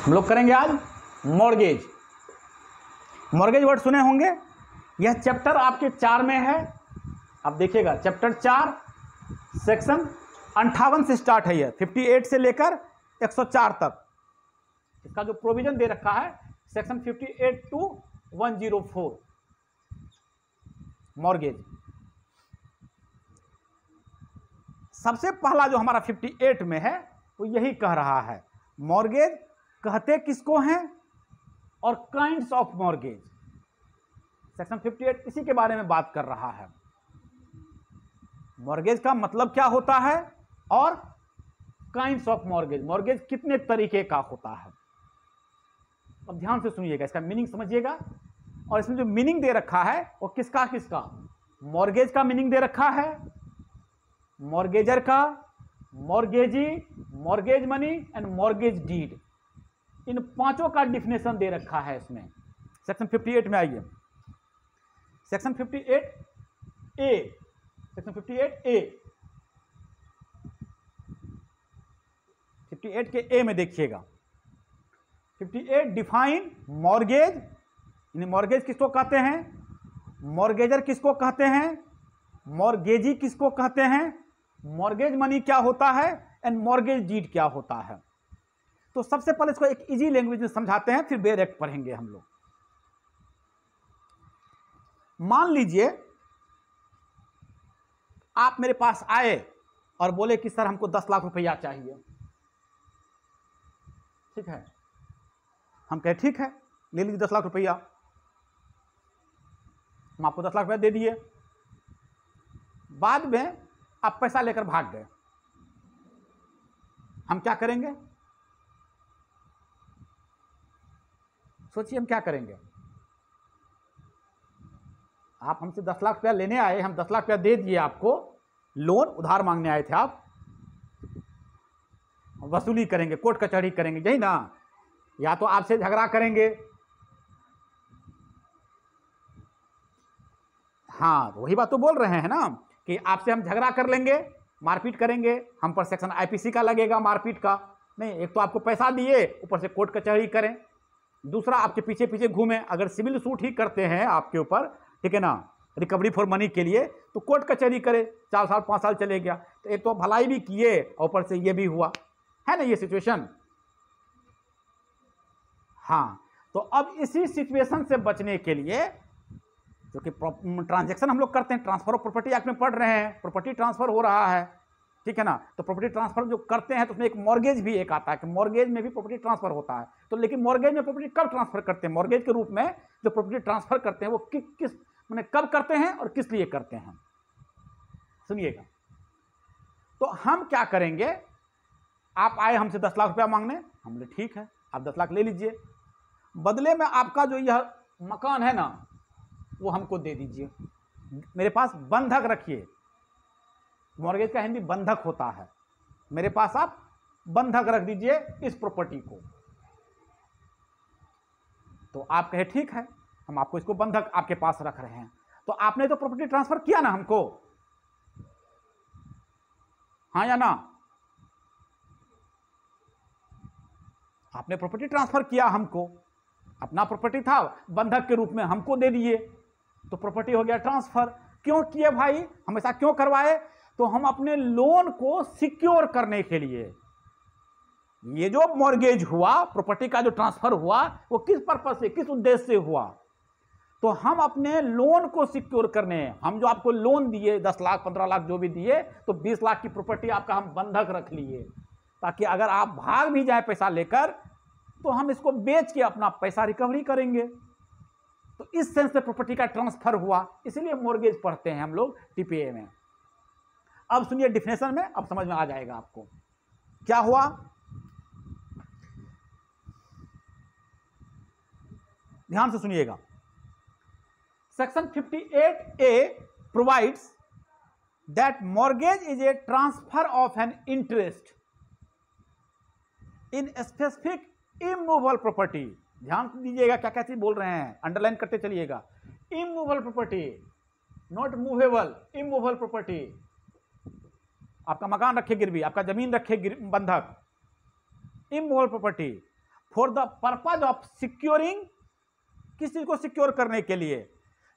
हम लोग करेंगे आज मॉर्गेज। मॉर्गेज वर्ड सुने होंगे। यह चैप्टर आपके 4 में है। आप देखिएगा चैप्टर 4 सेक्शन 58 से स्टार्ट है। यह 58 से लेकर 104 तक इसका जो प्रोविजन दे रखा है सेक्शन 58 टू 104 मॉर्गेज। सबसे पहला जो हमारा 58 में है वो यही कह रहा है मॉर्गेज कहते किसको हैं और काइंड्स ऑफ मॉर्गेज। सेक्शन 58 इसी के बारे में बात कर रहा है। मॉर्गेज का मतलब क्या होता है और काइंड्स ऑफ मॉर्गेज, मॉर्गेज कितने तरीके का होता है। अब ध्यान से सुनिएगा, इसका मीनिंग समझिएगा। और इसमें जो मीनिंग दे रखा है वो किसका किसका, मॉर्गेज का मीनिंग दे रखा है, मॉर्गेजर का, mortgagee, mortgage money and mortgage deed, इन पांचों का डिफिनेशन दे रखा है इसमें। सेक्शन 58 में आइए, सेक्शन 58 ए, सेक्शन 58 ए, 58 के ए में देखिएगा 58 डिफाइन मॉर्गेज। मॉर्गेज किसको कहते हैं, मॉर्गेजर किसको कहते हैं, मॉर्गेजी किसको कहते हैं, मॉर्गेज मनी क्या होता है एंड मॉर्गेज डीड क्या होता है। तो सबसे पहले इसको एक इजी लैंग्वेज में समझाते हैं, फिर डायरेक्ट पढ़ेंगे हम लोग। मान लीजिए आप मेरे पास आए और बोले कि सर हमको 10 लाख रुपया चाहिए। ठीक है, हम कहे ठीक है ले लीजिए 10 लाख रुपया। हम आपको 10 लाख रुपया दे दिए। बाद में आप पैसा लेकर भाग गए। हम क्या करेंगे, सोचिए हम क्या करेंगे। आप हमसे 10 लाख रुपया लेने आए, हम 10 लाख रुपया दे दिए आपको, लोन उधार मांगने आए थे आप, वसूली करेंगे, कोर्ट कचहरी करेंगे, यही ना। या तो आपसे झगड़ा करेंगे, हाँ वही बात तो बोल रहे हैं ना कि आपसे हम झगड़ा कर लेंगे, मारपीट करेंगे, हम पर सेक्शन आईपीसी का लगेगा मारपीट का। नहीं, एक तो आपको पैसा दिए ऊपर से कोर्ट कचहरी करें, दूसरा आपके पीछे पीछे घूमें। अगर सिविल सूट ही करते हैं आपके ऊपर, ठीक है ना, रिकवरी फॉर मनी के लिए, तो कोर्ट कचहरी करे, 4 साल 5 साल चले गया। तो एक तो भलाई भी किए और ऊपर से ये भी हुआ, है ना ये सिचुएशन। हाँ, तो अब इसी सिचुएशन से बचने के लिए, जो कि ट्रांजैक्शन हम लोग करते हैं, ट्रांसफर ऑफ प्रॉपर्टी एक्ट में पढ़ रहे हैं, प्रॉपर्टी ट्रांसफर हो रहा है, ठीक है ना। तो प्रॉपर्टी ट्रांसफर जो करते हैं तो उसमें एक मॉर्गेज भी एक आता है कि मॉर्गेज में भी प्रॉपर्टी ट्रांसफर होता है। तो लेकिन मॉर्गेज में प्रॉपर्टी कब ट्रांसफर करते हैं, मॉर्गेज के रूप में जो प्रॉपर्टी ट्रांसफर करते हैं वो किस मैंने कब करते हैं और किस लिए करते हैं, सुनिएगा। तो हम क्या करेंगे, आप आए हमसे 10 लाख रुपया मांगने, हम बोले ठीक है आप 10 लाख ले लीजिए, बदले में आपका जो यह मकान है ना वो हमको दे दीजिए, मेरे पास बंधक रखिए। मॉर्गेज का हिंदी बंधक होता है। मेरे पास आप बंधक रख दीजिए इस प्रॉपर्टी को। तो आप कहे ठीक है हम आपको इसको बंधक आपके पास रख रहे हैं। तो आपने तो प्रॉपर्टी ट्रांसफर किया ना हमको, हाँ या ना। आपने प्रॉपर्टी ट्रांसफर किया हमको, अपना प्रॉपर्टी था बंधक के रूप में हमको दे दिए, तो प्रॉपर्टी हो गया ट्रांसफर। क्यों किए भाई, हमेशा क्यों करवाए, तो हम अपने लोन को सिक्योर करने के लिए। ये जो मॉर्गेज हुआ, प्रॉपर्टी का जो ट्रांसफर हुआ, वो किस पर्पस से, किस उद्देश्य से हुआ, तो हम अपने लोन को सिक्योर करने, हम जो आपको लोन दिए 10 लाख 15 लाख जो भी दिए, तो 20 लाख की प्रॉपर्टी आपका हम बंधक रख लिए, ताकि अगर आप भाग भी जाए पैसा लेकर तो हम इसको बेच के अपना पैसा रिकवरी करेंगे। तो इस सेंस से प्रॉपर्टी का ट्रांसफर हुआ, इसीलिए मॉर्गेज पढ़ते हैं हम लोग टीपीए में। अब सुनिए डिफिनेशन में, अब समझ में आ जाएगा आपको क्या हुआ। ध्यान से सुनिएगा, section 58A provides that mortgage is a transfer of an interest in specific immovable property. ध्यान दीजिएगा क्या क्या चीज बोल रहे हैं, अंडरलाइन करते चलिएगा। Immovable property, not movable, immovable property. आपका मकान रखे गिरवी, आपका जमीन रखे बंधक, immovable property for the purpose of securing, किस चीज को सिक्योर करने के लिए,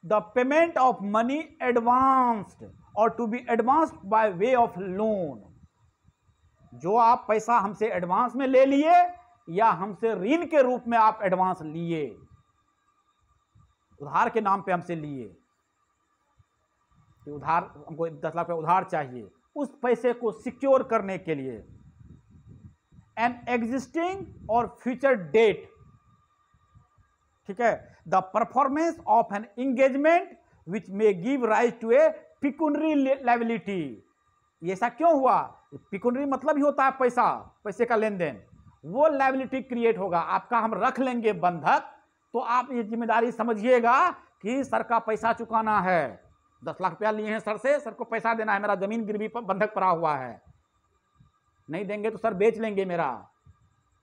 the payment of money advanced और to be advanced by way of loan, जो आप पैसा हमसे एडवांस में ले लिए या हमसे ऋण के रूप में आप एडवांस लिए, उधार के नाम पे हमसे लिए, कि उधार हमको 10 लाख रुपये उधार चाहिए, उस पैसे को सिक्योर करने के लिए एन एग्जिस्टिंग और फ्यूचर डेट, ठीक है, the performance of an engagement which may give rise to a pecuniary liability. ये ऐसा क्यों हुआ, पिक्यूनरी मतलब ही होता है पैसा, पैसे का लेन देन, वो लायबिलिटी क्रिएट होगा आपका, हम रख लेंगे बंधक, तो आप ये जिम्मेदारी समझिएगा कि सर का पैसा चुकाना है, 10 लाख रुपया लिए हैं सर से, सर को पैसा देना है, मेरा जमीन गिरवी पर बंधक पड़ा हुआ है, नहीं देंगे तो सर बेच लेंगे मेरा।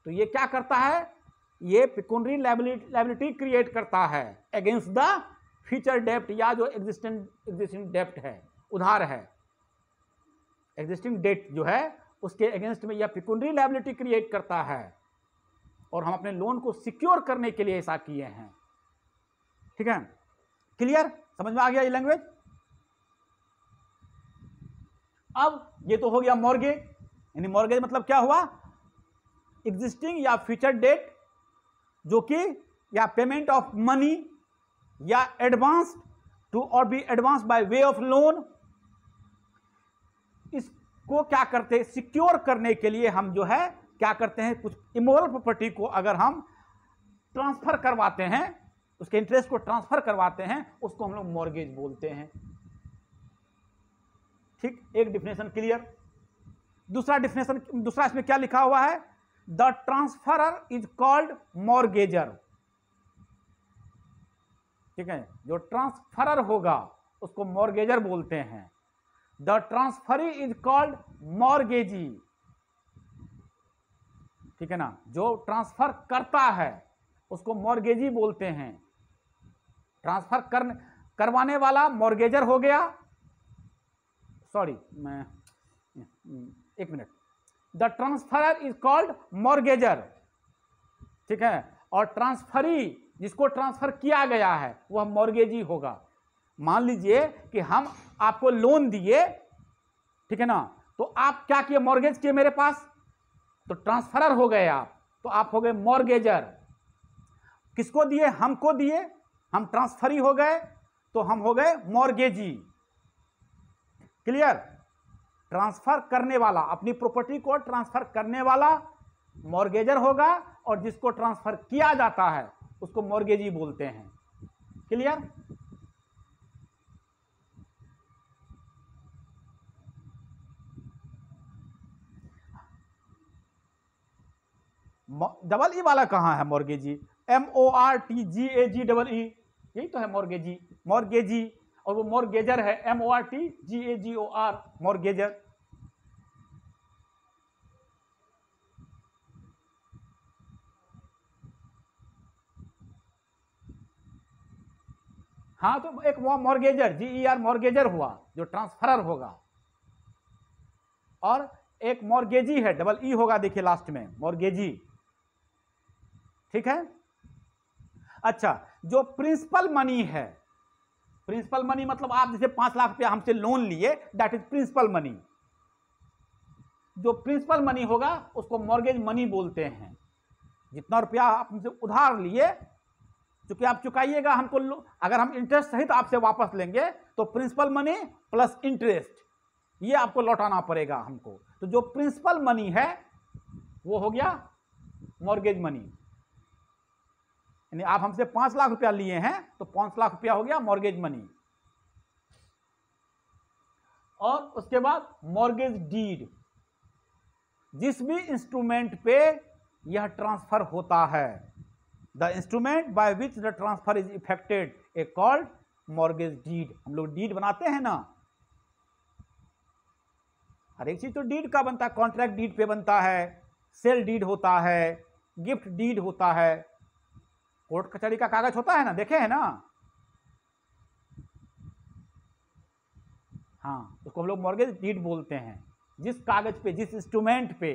तो ये क्या करता है, ये पिक्यूनरी लायबिलिटी क्रिएट करता है अगेंस्ट द फ्यूचर डेप्ट, या जो एग्जिस्टिंग डेप्ट है, उधार है, एग्जिस्टिंग डेट जो है उसके अगेंस्ट में यह पिक्यूनरी लायबिलिटी क्रिएट करता है, और हम अपने लोन को सिक्योर करने के लिए ऐसा किए हैं। ठीक है, क्लियर, समझ में आ गया ये लैंग्वेज। अब ये तो हो गया मॉर्गेज, यानी मॉर्गेज मतलब क्या हुआ, एग्जिस्टिंग या फ्यूचर डेट जो कि या पेमेंट ऑफ मनी या advance to or be advance by way of loan, इसको क्या करते हैं, सिक्योर करने के लिए हम जो है क्या करते हैं, कुछ इमोरल प्रॉपर्टी को अगर हम ट्रांसफर करवाते हैं, उसके इंटरेस्ट को ट्रांसफर करवाते हैं, उसको हम लोग मॉर्गेज बोलते हैं। ठीक, एक डिफिनेशन क्लियर। दूसरा डिफिनेशन, दूसरा इसमें क्या लिखा हुआ है, the transferor is called mortgagor. ठीक है, जो ट्रांसफरर होगा उसको मॉर्गेजर बोलते हैं। The transferee is called mortgagee. ठीक है ना, जो ट्रांसफर करता है उसको मॉर्गेजी बोलते हैं। ट्रांसफर करवाने वाला मॉर्गेजर हो गया, सॉरी मैं एक minute, the transferor is called mortgagor. ठीक है, और ट्रांसफरी जिसको ट्रांसफर किया गया है वह मॉर्गेजी होगा। मान लीजिए कि हम आपको लोन दिए, ठीक है ना, तो आप क्या किए, मॉर्गेज किए मेरे पास, तो ट्रांसफरर हो गए आप, तो आप हो गए मॉर्गेजर। किसको दिए, हमको दिए, हम ट्रांसफरी हो गए, तो हम हो गए मॉर्गेजी। क्लियर, ट्रांसफर करने वाला, अपनी प्रॉपर्टी को ट्रांसफर करने वाला मॉर्गेजर होगा, और जिसको ट्रांसफर किया जाता है उसको मॉर्गेजी बोलते हैं। क्लियर, डबल ई वाला कहां है, मॉर्गेजी, MORTGAGEE, यही तो है मॉर्गेजी, मॉर्गेजी, और वो मॉर्गेजर है MORTGAGOR, मॉर्गेजर। हाँ, तो एक वो मॉर्गेजर GER मॉर्गेजर हुआ जो ट्रांसफरर होगा, और एक मॉर्गेजी है, डबल ई होगा, देखिए लास्ट में मॉर्गेजी। ठीक है, अच्छा, जो प्रिंसिपल मनी है, प्रिंसिपल मनी मतलब आप जैसे 5 लाख रुपया हमसे लोन लिए, दैट इज प्रिंसिपल मनी। जो प्रिंसिपल मनी होगा उसको मॉर्गेज मनी बोलते हैं। जितना रुपया आप हमसे उधार लिए, चूंकि आप चुकाइएगा हमको, अगर हम इंटरेस्ट सहित आपसे वापस लेंगे तो प्रिंसिपल मनी प्लस इंटरेस्ट ये आपको लौटाना पड़ेगा हमको। तो जो प्रिंसिपल मनी है वो हो गया मॉर्गेज मनी, यानी आप हमसे 5 लाख रुपया लिए हैं तो 5 लाख रुपया हो गया मॉर्गेज मनी। और उसके बाद मॉर्गेज डीड, जिस भी इंस्ट्रूमेंट पे यह ट्रांसफर होता है, the instrument by which the transfer is effected a called mortgage deed. हम लोग डीड बनाते हैं ना, हर एक चीज तो डीड का बनता है, कॉन्ट्रैक्ट डीड पे बनता है, सेल डीड होता है, गिफ्ट डीड होता है, कोर्ट कचहरी का कागज होता है ना, देखे हैं ना। हाँ, उसको हम लोग मॉर्गेज डीड बोलते हैं। जिस कागज पे, जिस इंस्ट्रूमेंट पे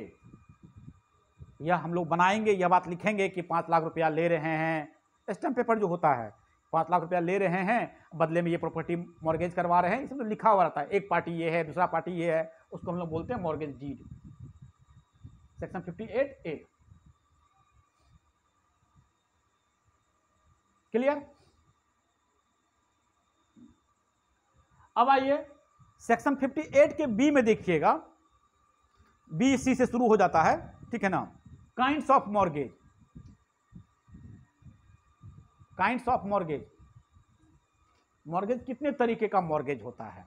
यह हम लोग बनाएंगे, यह बात लिखेंगे कि 5 लाख रुपया ले रहे हैं। स्टैम्प पेपर जो होता है, 5 लाख रुपया ले रहे हैं, बदले में ये प्रॉपर्टी मॉर्गेज करवा रहे हैं, इसमें तो लिखा हुआ रहता है, एक पार्टी ये है, दूसरा पार्टी ये है, उसको हम लोग बोलते हैं mortgage deed. Section 58A। Clear? अब आइए सेक्शन 58 के बी में देखिएगा, बी सी से शुरू हो जाता है, ठीक है ना। Kinds of mortgage. Kinds of mortgage, mortgage कितने तरीके का मॉर्गेज होता है?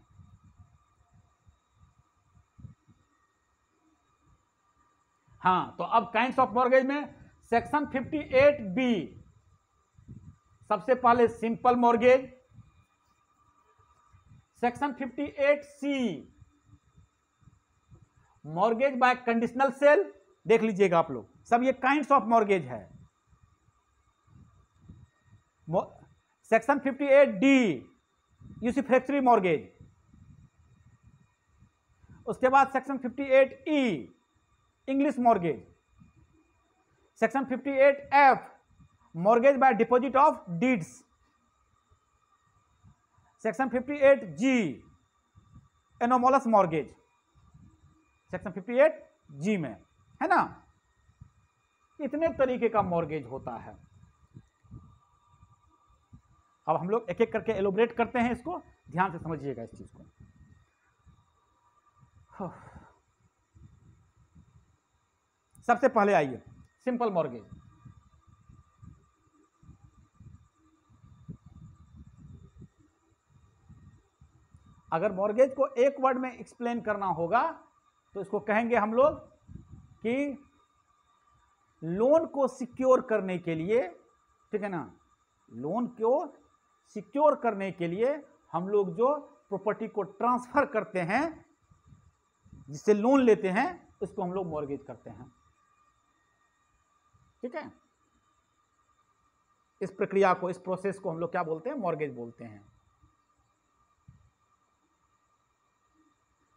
हाँ, तो अब काइंड्स ऑफ मॉर्गेज में सेक्शन 58B, सबसे पहले simple mortgage. Section 58C, mortgage by conditional sale. देख लीजिएगा आप लोग, सब ये काइंड्स ऑफ मॉर्गेज है। Section 58D, usufructuary mortgage. उसके बाद section 58E, English mortgage. Section 58F, mortgage by deposit of deeds. Section 58G, anomalous mortgage, section 58G में, है ना। इतने तरीके का मॉर्गेज होता है। अब हम लोग एक एक करके एलोबरेट करते हैं, इसको ध्यान से समझिएगा इस चीज को। सबसे पहले आइए सिंपल मॉर्गेज। अगर मॉर्गेज को एक वर्ड में एक्सप्लेन करना होगा तो इसको कहेंगे हम लोग कि लोन को सिक्योर करने के लिए, ठीक है ना, लोन को सिक्योर करने के लिए हम लोग जो प्रॉपर्टी को ट्रांसफर करते हैं, जिससे लोन लेते हैं, उसको हम लोग मॉर्गेज करते हैं। ठीक है, इस प्रक्रिया को, इस प्रोसेस को हम लोग क्या बोलते हैं? मॉर्गेज बोलते हैं।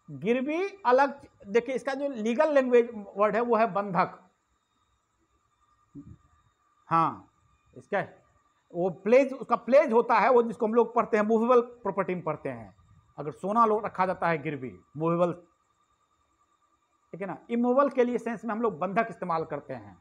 गिरवी अलग, देखिए इसका जो लीगल लैंग्वेज वर्ड है वो है बंधक। हाँ, इसका वो प्लेज, उसका प्लेज होता है वो, जिसको हम लोग पढ़ते हैं मूवेबल प्रॉपर्टी में पढ़ते हैं। अगर सोना लोग रखा जाता है गिरवी, मूवेबल, ठीक है ना। इमूवेबल के लिए सेंस में हम लोग बंधक इस्तेमाल करते हैं।